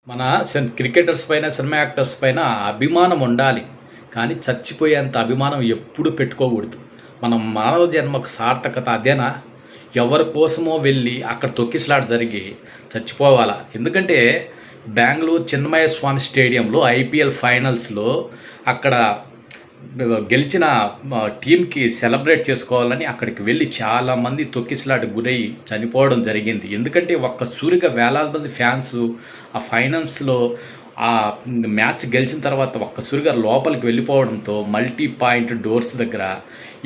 మన క్రికెటర్స్ పైన, cinema actors పైన అభిమానం ఉండాలి. కానీ చచ్చిపోయేంత అభిమానం ఎప్పుడు పెట్టుకోకూడదు. మన మానవ జన్మకు సార్థకత అదేనా? ఎవరి కోసమో వెళ్ళి అక్కడ తొక్కిసలాట జరిగి చచ్చిపోవాలా? ఎందుకంటే బెంగుళూరు చిన్నమయ్య స్వామి స్టేడియంలో ఐపీఎల్ ఫైనల్స్‌లో అక్కడ గెలిచిన టీమ్‌కి సెలబ్రేట్ చేసుకోవాలని అక్కడికి వెళ్ళి చాలామంది తొక్కిసలాటకు గురై చనిపోవడం జరిగింది. ఎందుకంటే ఒక్కసారిగా వేలాది మంది ఫ్యాన్స్ ఆ ఫైనల్స్‌లో ఆ మ్యాచ్ గెలిచిన తర్వాత ఒక్కసారిగా లోపలికి వెళ్ళిపోవడంతో మల్టీ పాయింట్ డోర్స్ దగ్గర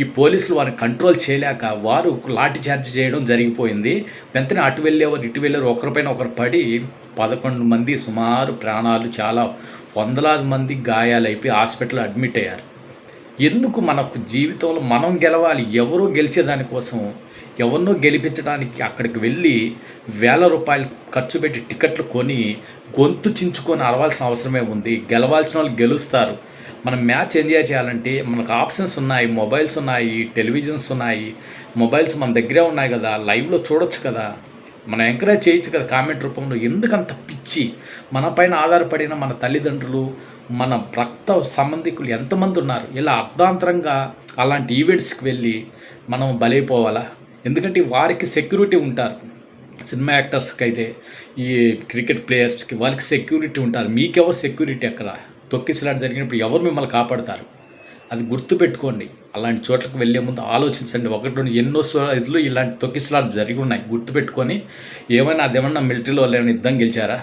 ఈ పోలీసులు వారిని కంట్రోల్ చేయలేక వారు లాఠీ చార్జ్ చేయడం జరిగిపోయింది. వెంటనే అటు వెళ్ళేవారు, ఇటు వెళ్ళేవారు ఒకరిపైన ఒకరు పడి 11 మంది సుమారు ప్రాణాలు, చాలా వందలాది మంది గాయాలైపోయి హాస్పిటల్‌లో అడ్మిట్ అయ్యారు. ఎందుకు మనకు జీవితంలో మనం గెలవాలి, ఎవరో గెలిచేదానికోసం ఎవరినో గెలిపించడానికి అక్కడికి వెళ్ళి వేల రూపాయలు ఖర్చు పెట్టి టికెట్లు కొని గొంతు చించుకొని అరవాల్సిన అవసరమే ఉంది. గెలవాల్సిన వాళ్ళు గెలుస్తారు. మనం మ్యాచ్ ఎంజాయ్ చేయాలంటే మనకు ఆప్షన్స్ ఉన్నాయి, మొబైల్స్ ఉన్నాయి, టెలివిజన్స్ ఉన్నాయి. మొబైల్స్ మన దగ్గరే ఉన్నాయి కదా, లైవ్లో చూడొచ్చు కదా, మనం ఎంకరేజ్ చేయొచ్చు కదా కామెంట్ రూపంలో. ఎందుకంత పిచ్చి? మన పైన ఆధారపడిన మన తల్లిదండ్రులు, మన రక్త సంబంధికులు ఎంతమంది ఉన్నారు. ఇలా అర్ధాంతరంగా అలాంటి ఈవెంట్స్కి వెళ్ళి మనం బలైపోవాలా? ఎందుకంటే వారికి సెక్యూరిటీ ఉంటారు. సినిమా యాక్టర్స్కి అయితే, ఈ క్రికెట్ ప్లేయర్స్కి వాళ్ళకి సెక్యూరిటీ ఉంటారు. మీకెవరు సెక్యూరిటీ ఎక్కడ? తొక్కిసలాట జరిగినప్పుడు ఎవరు మిమ్మల్ని కాపాడుతారు? అది గుర్తుపెట్టుకోండి. అలాంటి చోట్లకు వెళ్ళే ముందు ఆలోచించండి. ఒకటి రెండు ఎన్నో ఇదిలో ఇలాంటి తొక్కిసలాట జరిగి ఉన్నాయి. గుర్తుపెట్టుకొని ఏమైనా అదేమన్నా మిలిటరీలో వాళ్ళు ఏమైనా యుద్ధం గెలిచారా?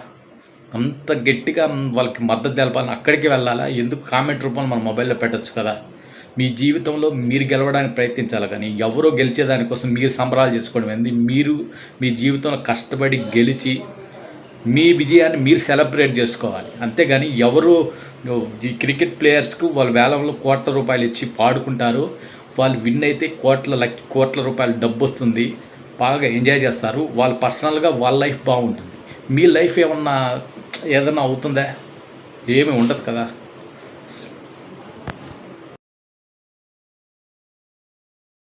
అంత గట్టిగా వాళ్ళకి మద్దతు తెలపాలని అక్కడికి వెళ్ళాలా? ఎందుకు కామెంట్ రూపంలో మన మొబైల్లో పెట్టచ్చు కదా. మీ జీవితంలో మీరు గెలవడానికి ప్రయత్నించాలి, కానీ ఎవరో గెలిచేదానికోసం మీరు సంబరాలు చేసుకోవడం ఏంది? మీరు మీ జీవితంలో కష్టపడి గెలిచి మీ విజయాన్ని మీరు సెలబ్రేట్ చేసుకోవాలి. అంతేగాని ఎవరు ఈ క్రికెట్ ప్లేయర్స్కు వాళ్ళు వేలంలో కోట్ల రూపాయలు ఇచ్చి పాడుకుంటారు. వాళ్ళు విన్ అయితే కోట్ల రూపాయల డబ్బు వస్తుంది, బాగా ఎంజాయ్ చేస్తారు. వాళ్ళు పర్సనల్గా వాళ్ళ లైఫ్ బాగుంటుంది. మీ లైఫ్ ఏదన్నా అవుతుందా? ఏమీ ఉండదు కదా.